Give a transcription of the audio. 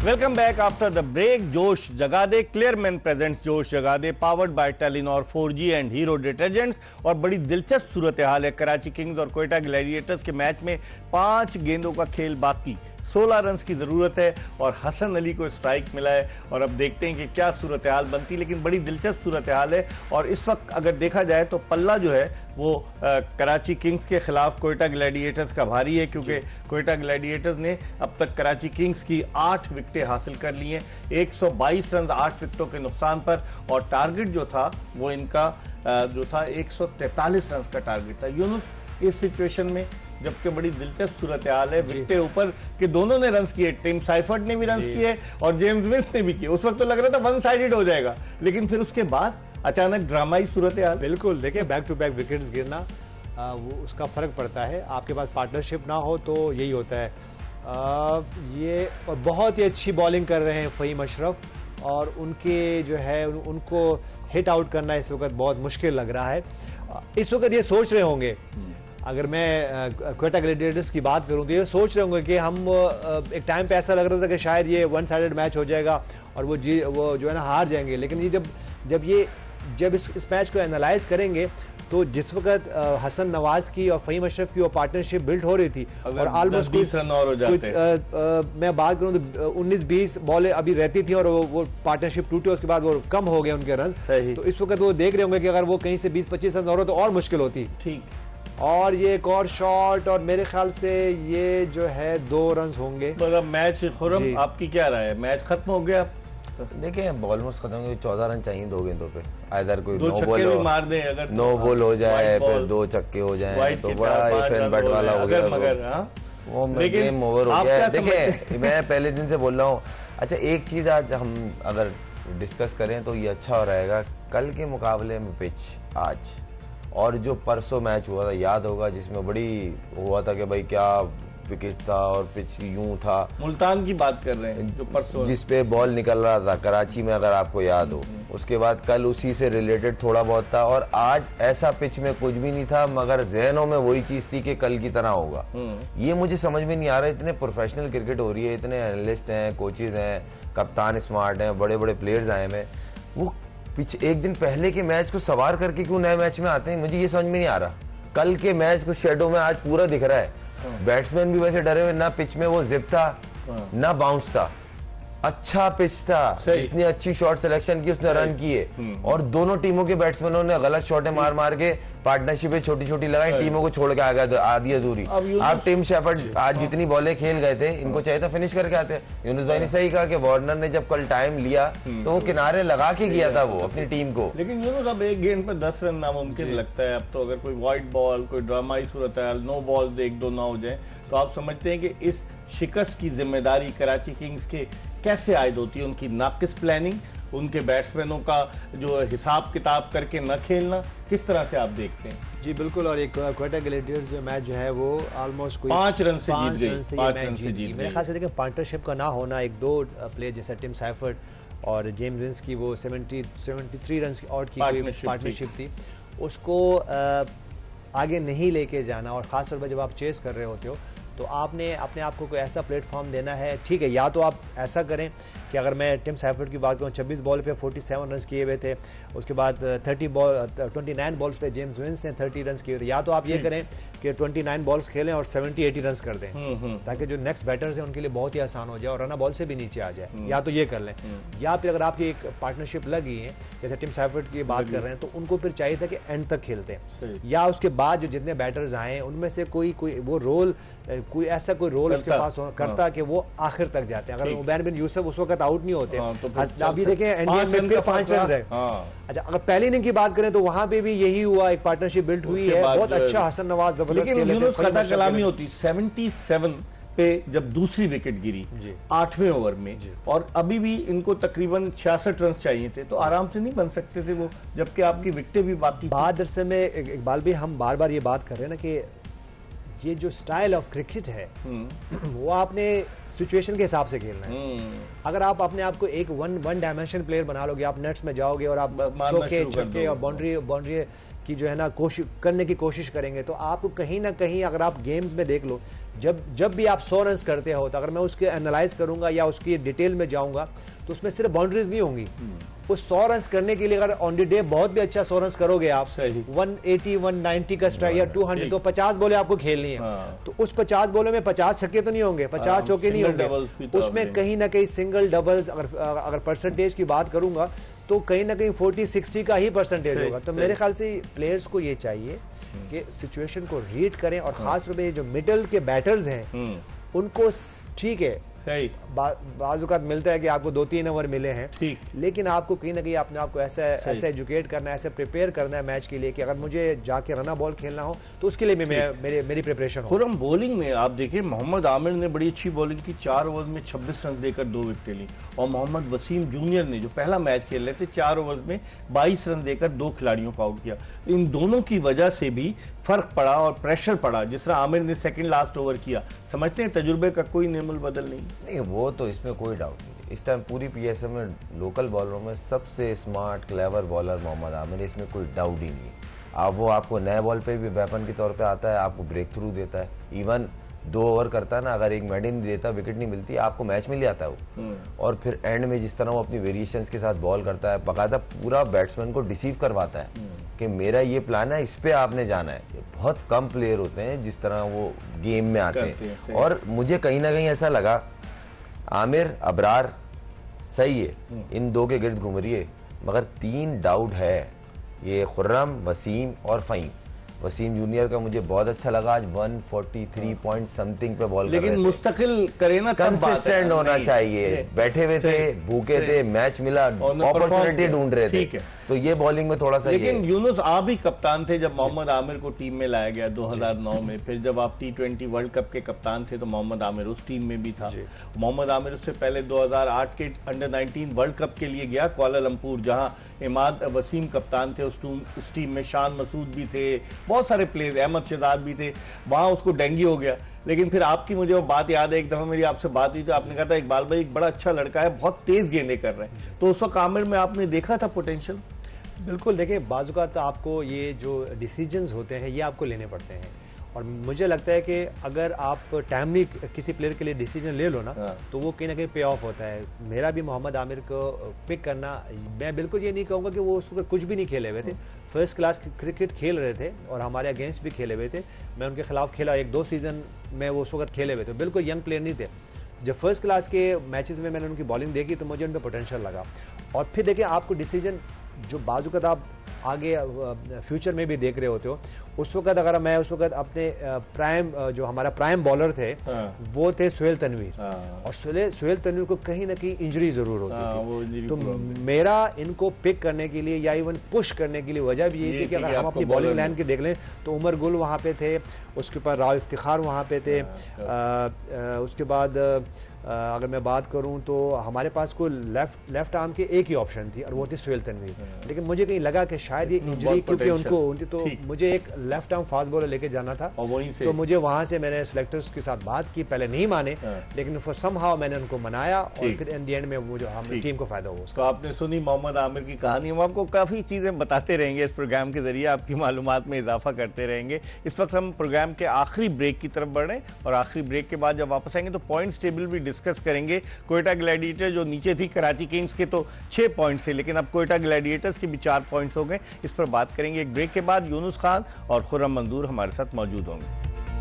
Welcome back after the break. Josh Jaga De Clearman presents Josh Jaga De powered by Telenor 4G and Hero detergents. और बड़ी दिलचस्प सूरत हाल है Karachi Kings और कोयटा ग्लैडिएटर्स के मैच में 5 गेंदों का खेल बाकी, 16 रन की जरूरत है और हसन अली को स्ट्राइक मिला है। और अब देखते हैं कि क्या सूरत हाल बनती, लेकिन बड़ी दिलचस्प सूरत हाल है। और इस वक्त अगर देखा जाए तो पल्ला जो है वो कराची किंग्स के खिलाफ कोयटा ग्लैडिएटर्स का भारी है, क्योंकि कोयटा ग्लैडिएटर्स ने अब तक कराची किंग्स की 8 विकेटें हासिल कर ली हैं, 122 रन 8 विकेटों के नुकसान पर। और टारगेट जो था वो इनका जो था 143 रन का टारगेट था। यूनुस इस सिचुएशन में जबकि बड़ी दिलचस्प सूरत हाल है, विकेटें ऊपर कि दोनों ने रन किए, टिम साइफर्ट ने भी रन किए और जेम्स विंस ने भी किए। उस वक्त तो लग रहा था वन साइडेड हो जाएगा, लेकिन फिर उसके बाद अचानक ड्रामाई सूरत हाल। बिल्कुल, देखिए बैक टू बैक विकेट्स गिरना वो उसका फर्क पड़ता है। आपके पास पार्टनरशिप ना हो तो यही होता है। ये बहुत ही अच्छी बॉलिंग कर रहे हैं फ़हीम अशरफ और उनके जो है उनको हिट आउट करना इस वक्त बहुत मुश्किल लग रहा है। इस वक्त ये सोच रहे होंगे, अगर मैं कोयटा ग्लैडिएटर्स की बात करूं तो ये सोच रहे होंगे कि हम एक टाइम पे ऐसा लग रहा था कि शायद ये वन साइडेड मैच हो जाएगा और वो जो है ना हार जाएंगे। लेकिन ये जब इस मैच को एनालाइज करेंगे तो जिस वक्त हसन नवाज की और फ़हीम अशरफ की वो पार्टनरशिप बिल्ड हो रही थी और ऑलमोस्ट 20 रन और हो जाते मैं बात करूं तो 19-20 बॉलें अभी रहती थी और वो पार्टनरशिप टूटे, उसके बाद वो कम हो गए उनके रन। तो इस वक्त वो देख रहे होंगे कि अगर वो कहीं से 20-25 रन और हो तो और मुश्किल होती। ठीक। और ये एक और शॉट और मेरे ख्याल से ये जो है 2 रन होंगे। मतलब मैच खुरम, आपकी क्या राय है? मैच खत्म हो गया? देखिए ऑलमोस्ट खत्म हो गया, 14 रन चाहिए 2 गेंदों पे। आइदर कोई नो बॉल हो जाए, फिर 2 छक्के हो जाए तो बड़ा इफ बट वाला हो गया, वो गेम ओवर हो गया। देखिए मैं पहले दिन से बोल रहा हूँ। अच्छा एक चीज आज हम अगर डिस्कस करें तो ये अच्छा हो रहेगा, कल के मुकाबले में पिच आज और जो परसों मैच हुआ था याद होगा, जिसमें बड़ी हुआ था कि भाई क्या विकेट था और पिच यूं था। मुल्तान की बात कर रहे हैं जो परसों जिस पे बॉल निकल रहा था कराची में, अगर आपको याद हो। उसके बाद कल उसी से रिलेटेड थोड़ा बहुत था और आज ऐसा पिच में कुछ भी नहीं था, मगर जहनों में वही चीज थी कि कल की तरह होगा। ये मुझे समझ में नहीं आ रहा। इतने प्रोफेशनल क्रिकेट हो रही है, इतने एनालिस्ट हैं, कोचेज हैं, कप्तान स्मार्ट हैं, बड़े बड़े प्लेयर्स आए हैं, वो पीछे एक दिन पहले के मैच को सवार करके क्यों नए मैच में आते हैं, मुझे ये समझ में नहीं आ रहा। कल के मैच को शेडो में आज पूरा दिख रहा है। बैट्समैन भी वैसे डरे हुए, ना पिच में वो जिप था ना बाउंस था, अच्छा पिच था, इतनी अच्छी शॉट सिलेक्शन की, उसने रन किए। और दोनों टीमों के बैट्समैनों ने गलत शॉटें मार के पार्टनरशिप छोटी छोटी लगाई, टीमों को छोड़ के आ गया आधी अधूरी। आप टिम शेफर्ड आज जितनी बॉलें खेल गए थे, इनको चाहिए था फिनिश करके आते। यूनुस भाई ने सही कहा कि वार्नर ने जब कल टाइम लिया तो वो किनारे लगा के गया था वो अपनी टीम को। लेकिन यूनुस अब एक गेंद पर 10 रन नामुमकिन लगता है। अब तो अगर कोई वाइट बॉल, कोई ड्रामाई सूरत है, नो बॉल 1-2 ना हो जाए, तो आप समझते हैं कि इस शिकस्त की जिम्मेदारी कराची किंग्स के कैसे आयद होती है? उनकी नाकिस प्लानिंग, उनके बैट्समैनों का जो हिसाब किताब करके न खेलना, किस तरह से आप देखते हैं? जी बिल्कुल। और एक कोयटा ग्लैडिएटर्स जो मैच जो है वो ऑलमोस्ट 5 रन से जीत गई। मेरे ख्याल से देखिए पार्टनरशिप का ना होना, 1-2 प्लेयर जैसे टिम साइफर्ट और जेम्स विंस की वो 73 रन की आउट की पार्टनरशिप थी, उसको आगे नहीं लेके जाना। और ख़ासतौर पर जब आप चेस कर रहे होते हो तो आपने अपने आप को कोई ऐसा प्लेटफॉर्म देना है। ठीक है, या तो आप ऐसा करें कि अगर मैं टिम साइफर्ट की बात करूँ, 26 बॉल पे 47 रन किए हुए थे, उसके बाद 29 बॉल्स पे जेम्स विंस ने 30 रन किए थे। या तो आप ये करें कि 29 बॉल्स खेलें और 70-80 रन कर दें, ताकि जो नेक्स्ट बैटर्स हैं उनके लिए बहुत ही आसान हो जाए और रन बॉल से भी नीचे आ जाए। या तो ये कर लें, या फिर अगर आपकी एक पार्टनरशिप लगी है, जैसे टिम साइफर्ट की बात कर रहे हैं, तो उनको फिर चाहिए था कि एंड तक खेलते हैं, या उसके बाद जो जितने बैटर्स आए उनमें से कोई वो रोल, कोई ऐसा कोई रोल उसके पास करता कि वो आखिर तक जाते हैं। अगर उबैन बिन यूसुफ उस वक्त आउट नहीं होते, आप भी देखें एनडीए में फिर 5 रन रहे। अच्छा, अगर पहली इनिंग की बात करें तो वहां पे भी यही हुआ, एक पार्टनरशिप बिल्ड हुई है, बहुत अच्छा हसन नवाज जबरदस्त खेले, कलामी होती 77 पे जब दूसरी विकेट गिरी 8वें ओवर में, और अभी भी इनको तकरीबन 66 रन चाहिए थे, तो आराम से नहीं बन सकते थे वो, जबकि आपकी विकेटें भी बाकी। बाद दरअसल में इकबाल भी हम बार बार ये बात कर रहे हैं ना कि ये जो स्टाइल ऑफ क्रिकेट है वो आपने सिचुएशन के हिसाब से खेलना है। अगर आप अपने आप को एक वन डायमेंशन प्लेयर बना लोगे, आप नेट्स में जाओगे और आप चौके छक्के और बाउंड्री की जो है ना कोशिश करने की कोशिश करेंगे तो आपको कहीं ना कहीं, अगर आप गेम्स में देख लो, जब भी आप 100 रन करते हो, तो अगर मैं उसके एनालाइज करूंगा या उसकी डिटेल में जाऊंगा तो उसमें सिर्फ बाउंड्रीज नहीं होंगी। उस 100 रन करने के लिए अगर ऑन द डे बहुत भी अच्छा 100 रन करोगे आप, 180 190 का स्ट्राइक या 200, तो 50 बॉलें आपको खेलनी है। तो उस 50 बॉलों में 50 छक्के तो नहीं होंगे, 50 चौके नहीं होंगे, उसमें कहीं ना कहीं सिंगल डबल्स, अगर परसेंटेज की बात करूंगा तो कहीं ना कहीं 40-60 का ही परसेंटेज होगा। तो मेरे ख्याल से प्लेयर्स को ये चाहिए कि सिचुएशन को रीड करें, और खास तौर पे जो मिडिल के बैटर्स हैं उनको, ठीक है बाज़-औक़ात मिलता है कि आपको 2-3 ओवर मिले हैं, ठीक, लेकिन आपको कहीं ना कहीं अपने आप को ऐसे एजुकेट करना है, ऐसे प्रिपेयर करना है मैच के लिए कि अगर मुझे जाके रना बॉल खेलना हो तो उसके लिए भी मेरी प्रिपरेशन हो। खुर्रम, बॉलिंग में आप देखिए मोहम्मद आमिर ने बड़ी अच्छी बॉलिंग की, 4 ओवर में 26 रन देकर 2 विकेटें ली, और मोहम्मद वसीम जूनियर ने जो पहला मैच खेल रहे थे 4 ओवर में 22 रन देकर 2 खिलाड़ियों को आउट किया। इन दोनों की वजह से भी फर्क पड़ा और प्रेशर पड़ा। जिस तरह आमिर ने सेकंड लास्ट ओवर किया, समझते हैं तजुर्बे का कोई नेमुल बदल नहीं। वो तो इसमें कोई डाउट नहीं। इस टाइम पूरी पीएसएल में लोकल बॉलरों में सबसे smart clever bowler Mohammad Amir, इसमें कोई डाउट ही नहीं। वो आपको नए बॉल पे भी वेपन के तौर पे आता है, आपको ब्रेक थ्रू देता है, इवन 2 ओवर करता है ना, अगर एक मेडन देता, विकेट नहीं मिलती, आपको मैच में ले आता है वो। और फिर एंड में जिस तरह वो अपनी वेरिएशंस के साथ बॉल करता है, बाकायदा पूरा बैट्समैन को डिसीव करवाता है कि मेरा ये प्लान है, इस पे आपने जाना है। बहुत कम प्लेयर होते हैं जिस तरह वो गेम में आते हैं। और मुझे कहीं ना कहीं ऐसा लगा, आमिर अबरार सही है, इन 2 के गिर्द घूम रही है, मगर 3 डाउट है, ये खुर्रम, वसीम और फ़हीम। वसीम जूनियर का मुझे बहुत अच्छा लगा, आज 143 पॉइंट समथिंग पे बॉल, लेकिन मुस्तकिल करे ना, कंसिस्टेंट होना चाहिए। बैठे हुए थे, भूखे थे, मैच मिला, अपॉर्चुनिटी ढूंढ रहे थे, तो ये बॉलिंग में थोड़ा सा। लेकिन यूनुस आप ही कप्तान थे जब मोहम्मद आमिर को टीम में लाया गया 2009 में, फिर जब आप T20 वर्ल्ड कप के कप्तान थे तो मोहम्मद आमिर उस टीम में भी था। मोहम्मद आमिर उससे पहले 2008 के अंडर 19 वर्ल्ड कप के लिए गया कुआलालंपुर, जहां इमाद वसीम कप्तान थे। उस टीम में शान मसूद भी थे, बहुत सारे प्लेयर, अहमद शहजाद भी थे, वहां उसको डेंगू हो गया। लेकिन फिर आपकी मुझे वो बात याद है, एक दफा मेरी आपसे बात हुई तो आपने कहा था इकबाल भाई एक बड़ा अच्छा लड़का है, बहुत तेज गेंदें कर रहे हैं, तो उस वक्त आमिर में आपने देखा था पोटेंशियल? बिल्कुल, देखिए बाज़-औक़ात आपको ये जो डिसीजंस होते हैं ये आपको लेने पड़ते हैं, और मुझे लगता है कि अगर आप टाइमली किसी प्लेयर के लिए डिसीजन ले लो ना, तो वो कहीं ना कहीं पे ऑफ होता है। मेरा भी मोहम्मद आमिर को पिक करना, मैं बिल्कुल ये नहीं कहूँगा कि वो उसको कुछ भी नहीं खेले हुए थे, फर्स्ट क्लास क्रिकेट खेल रहे थे और हमारे अगेंस्ट भी खेले हुए थे। मैं उनके खिलाफ खेला, 1-2 सीज़न में वो उस वक्त खेले हुए थे, बिल्कुल यंग प्लेयर नहीं थे। जब फर्स्ट क्लास के मैचेस में मैंने उनकी बॉलिंग देखी तो मुझे उन पर पोटेंशियल लगा। और फिर देखिए आपको डिसीजन जो बाज़-औक़ात आप आगे फ्यूचर में भी देख रहे होते हो, उस वक्त अगर मैं उस वक्त अपने प्राइम जो हमारा प्राइम बॉलर थे वो थे सुहेल तनवीर, और सुहेल तनवीर को कहीं ना कहीं इंजरी जरूर होती थी। तो मेरा इनको पिक करने के लिए या इवन पुश करने के लिए वजह भी यही थी कि अगर हम अपनी बॉलिंग लाइन के देख लें तो उमर गुल वहाँ पे थे, उसके ऊपर राव इफ्तिखार वहाँ पे थे, उसके बाद अगर मैं बात करूं तो हमारे पास कोई लेफ्ट आर्म के एक ही ऑप्शन थी और वो थी सुहेल तनवीर। लेकिन मुझे कहीं लगा कि शायद ये इंजरी क्योंकि उनकी तो मुझे एक लेफ्ट आर्म फास्ट बॉलर लेके जाना था, तो मुझे वहां से मैंने सिलेक्टर्स के साथ बात की, पहले नहीं माने लेकिन फॉर समहाउ मैंने उनको मनाया और फिर इन द एंड में मुझे हमारी टीम को फायदा हुआ। तो आपने सुनी मोहम्मद आमिर की कहानी, हम आपको काफ़ी चीज़ें बताते रहेंगे इस प्रोग्राम के जरिए, आपकी मालूमात में इजाफा करते रहेंगे। इस वक्त हम प्रोग्राम के आखिरी ब्रेक की तरफ बढ़ रहे हैं और आखिरी ब्रेक के बाद जब वापस आएंगे तो पॉइंट्स टेबल भी डिस्कस करेंगे। कोयटा ग्लैडिएटर जो नीचे थी कराची किंग्स के तो 6 पॉइंट्स थे, लेकिन अब कोयटा ग्लैडिएटर्स के भी 4 पॉइंट्स हो गए। इस पर बात करेंगे एक ब्रेक के बाद। यूनुस खान और खुर्रम मंजूर हमारे साथ मौजूद होंगे।